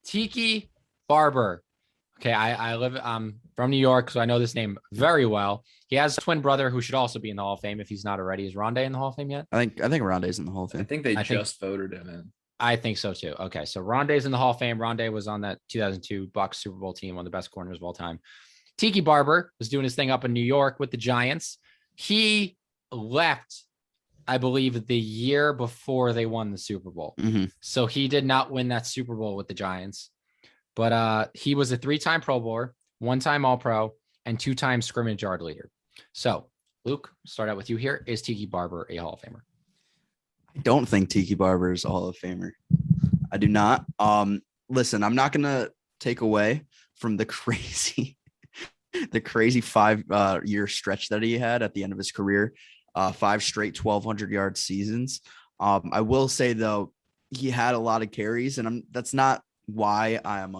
Tiki Barber. Okay, I live from New York, so I know this name very well. He has a twin brother who should also be in the Hall of Fame if he's not already. Is Rondé in the Hall of Fame yet? I think Rondé's in the Hall of I Fame. think they just voted him in. I think so too. Okay, so Rondé's in the Hall of Fame. Rondé was on that 2002 Bucks Super Bowl team, one of the best corners of all time. Tiki Barber was doing his thing up in New York with the Giants. He left, I believe, the year before they won the Super Bowl. Mm-hmm. So he did not win that Super Bowl with the Giants. But he was a 3-time Pro Bowler, 1-time All-Pro, and 2-time scrimmage yard leader. So, Luke, start out with you here. Is Tiki Barber a Hall of Famer? I don't think Tiki Barber is a Hall of Famer. I do not. Listen, I'm not gonna take away from the crazy 5-year stretch that he had at the end of his career, 5 straight 1,200-yard seasons. I will say though, he had a lot of carries, and that's not why I'm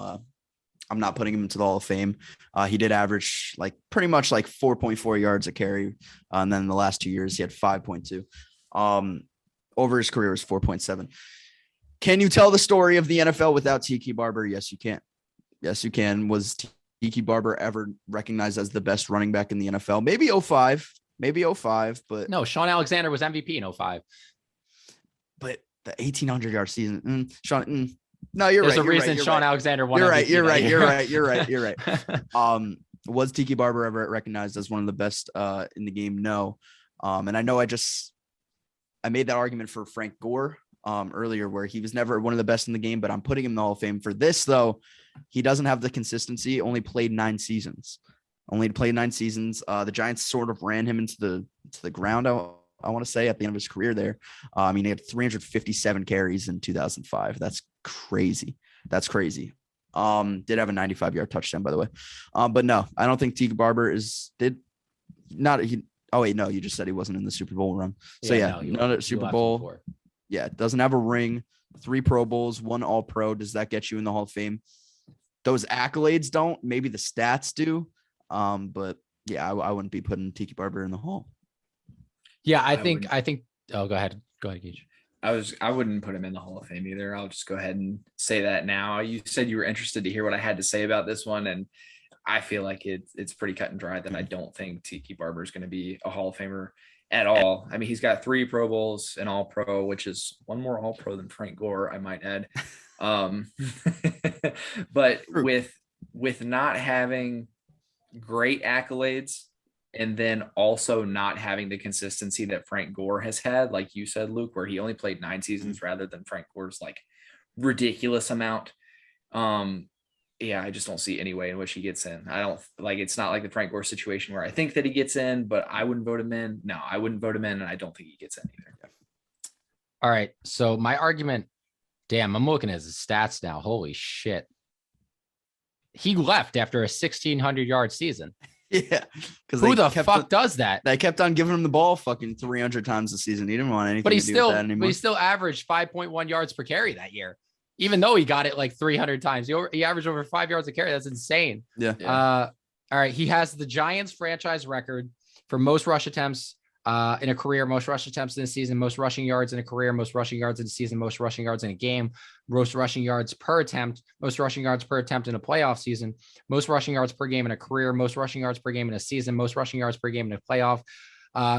not putting him into the Hall of Fame. He did average pretty much 4.4 yards a carry. And then in the last 2 years, he had 5.2. Over his career was 4.7. Can you tell the story of the NFL without Tiki Barber? Yes, you can. Yes, you can. Was Tiki Barber ever recognized as the best running back in the NFL? Maybe 05, but no, Sean Alexander was MVP in 05. But the 1,800-yard season, Sean, no, you're There's right. a reason Sean Alexander won. You're MVP right. You're right. Was Tiki Barber ever recognized as one of the best in the game? No. And I know I made that argument for Frank Gore earlier, where he was never one of the best in the game, but I'm putting him in the Hall of Fame for this, though. He doesn't have the consistency, only played 9 seasons. The Giants sort of ran him into the ground, I want to say, at the end of his career there. He had 357 carries in 2005. That's crazy. Did have a 95-yard touchdown, by the way. But no, I don't think Tiki Barber you just said he wasn't in the Super Bowl run. So no Super Bowl. Yeah, doesn't have a ring, 3 Pro Bowls, 1 All-Pro. Does that get you in the Hall of Fame? Those accolades don't. Maybe the stats do. But yeah, I wouldn't be putting Tiki Barber in the Hall. Yeah, I think. Oh, go ahead, Geach. I wouldn't put him in the Hall of Fame either. I'll just go ahead and say that now. You said you were interested to hear what I had to say about this one, and I feel like it's pretty cut and dry that I don't think Tiki Barber is going to be a Hall of Famer at all. I mean, he's got 3 Pro Bowls and All-Pro, which is 1 more All-Pro than Frank Gore, I might add. But with not having great accolades, and then also not having the consistency that Frank Gore has had, like you said, Luke, where he only played 9 seasons rather than Frank Gore's ridiculous amount. I just don't see any way in which he gets in. I don't it's not like the Frank Gore situation where I think that he gets in, but I wouldn't vote him in. No, I wouldn't vote him in, and I don't think he gets in either. All right. So my argument, damn, I'm looking at his stats now. Holy shit. He left after a 1,600-yard season. Yeah. Who the fuck does that? They kept on giving him the ball fucking 300 times a season. He didn't want anything to do with that anymore. But he still averaged 5.1 yards per carry that year, even though he got it 300 times. He averaged over 5 yards a carry. That's insane. Yeah. All right. He has the Giants franchise record for most rush attempts in a career, most rush attempts in a season, most rushing yards in a career, most rushing yards in a season, most rushing yards in a game, most rushing yards per attempt, most rushing yards per attempt in a playoff season, most rushing yards per game in a career, most rushing yards per game in a season, most rushing yards per game in a playoff,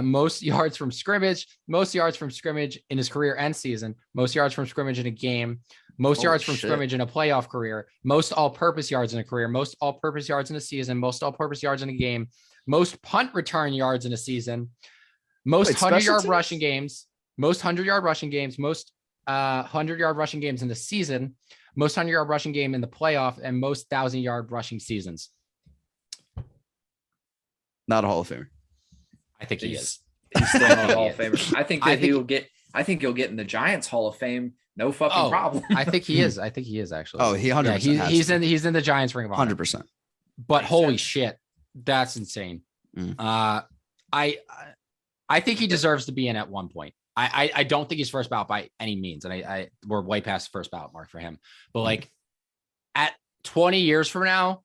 most yards from scrimmage in his career and season, most yards from scrimmage in a game, most yards from scrimmage in a playoff career, most all-purpose yards in a career, most all-purpose yards in a season, most all-purpose yards in a game, most punt return yards in a season, most 100-yard rushing games, most 100-yard rushing games, most 100-yard rushing games in the season, most 100-yard rushing game in the playoff, and most 1,000-yard rushing seasons. Not a Hall of Famer. I think he is. He's still not a Hall of Famer. I think he'll get in the Giants Hall of Fame. No fucking problem. I think he is. I think he is actually. Oh, he 100%. He's in the Giants Ring of Honor. 100%. But holy shit, that's insane. I think he deserves to be in at one point. I don't think he's first ballot by any means, and we're way past the first ballot mark for him. But at 20 years from now,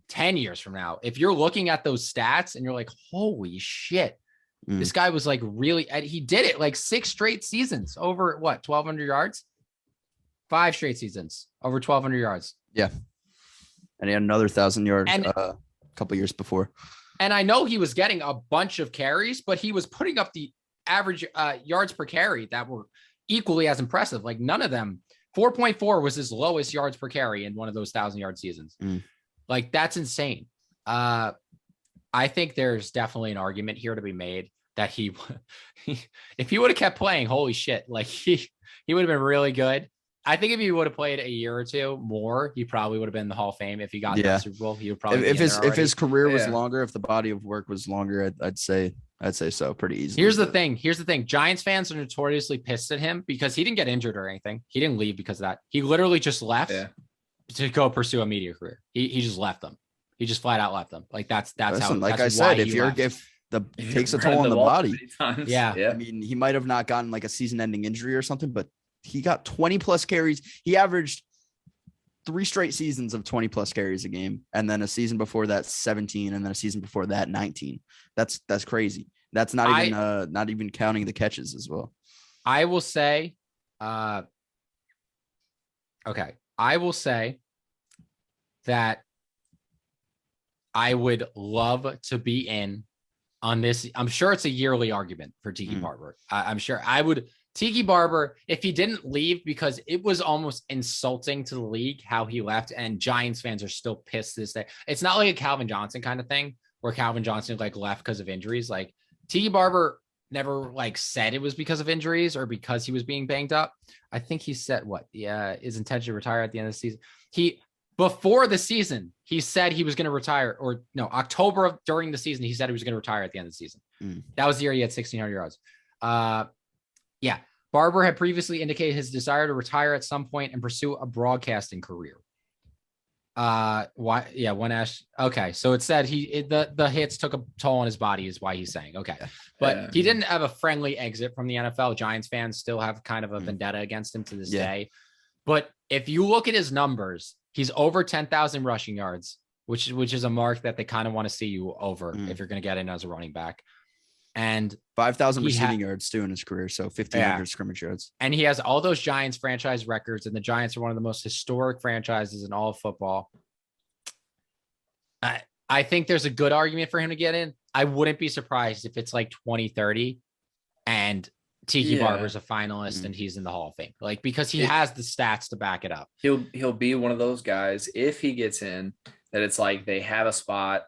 10 years from now, if you're looking at those stats and you're like, holy shit, this guy was really, he did it 6 straight seasons over 1,200 yards. 5 straight seasons over 1,200 yards. Yeah. And he had another 1,000-yard And- couple years before. And I know he was getting a bunch of carries, but he was putting up the average yards per carry that were equally as impressive. Like none of them. 4.4 was his lowest yards per carry in one of those 1,000-yard seasons. Like that's insane. I think there's definitely an argument here to be made that he if he would have kept playing, holy shit, like he would have been really good. I think if he would have played a year or two more, he probably would have been in the Hall of Fame. If he got the Super Bowl, he would probably if his career was longer, if the body of work was longer, I'd say so pretty easily. Here's the thing. Giants fans are notoriously pissed at him because he didn't get injured or anything. He didn't leave because of that. He literally just left to go pursue a media career. He just left them. He just flat out left them. Like that's how. Like I said, if it takes a toll on the body. Yeah. I mean, he might have not gotten like a season-ending injury or something, but he got 20 plus carries. He averaged 3 straight seasons of 20 plus carries a game. And then a season before that, 17. And then a season before that, 19. That's crazy. That's not even counting the catches as well. I will say, I will say that I would love to be in on this. I'm sure it's a yearly argument for Tiki Barber. I'm sure I would. Tiki Barber, if he didn't leave, because it was almost insulting to the league how he left, and Giants fans are still pissed this day. It's not like a Calvin Johnson kind of thing where Calvin Johnson like left because of injuries. Like Tiki Barber never like said it was because of injuries or because he was being banged up. I think he said his intention to retire at the end of the season. Before the season, he said he was going to retire, or no, during the season, he said he was going to retire at the end of the season. That was the year he had 1,600 yards. Barber had previously indicated his desire to retire at some point and pursue a broadcasting career. Why? Yeah, when Ash. Okay, so it said the hits took a toll on his body, is why he's saying. Okay, but he didn't have a friendly exit from the NFL. Giants fans still have kind of a vendetta against him to this day. But if you look at his numbers, he's over 10,000 rushing yards, which is a mark that they kind of want to see you over if you're going to get in as a running back. And 5,000 receiving yards too in his career. So 1,500 scrimmage yards. And he has all those Giants franchise records, and the Giants are one of the most historic franchises in all of football. I think there's a good argument for him to get in. I wouldn't be surprised if it's like 2030 and Tiki Barber's a finalist and he's in the Hall of Fame. Like, because he has the stats to back it up. He'll be one of those guys, if he gets in, that it's like they have a spot.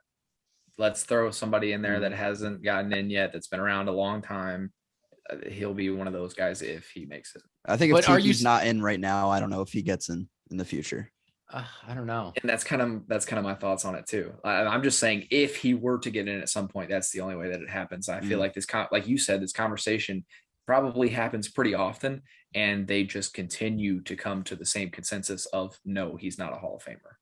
Let's throw somebody in there that hasn't gotten in yet, that's been around a long time. He'll be one of those guys if he makes it. I think if Tiki's not in right now, I don't know if he gets in the future. I don't know. And that's kind of my thoughts on it too. I'm just saying, if he were to get in at some point, that's the only way that it happens. I feel like like you said, this conversation probably happens pretty often, and they just continue to come to the same consensus of no, he's not a Hall of Famer.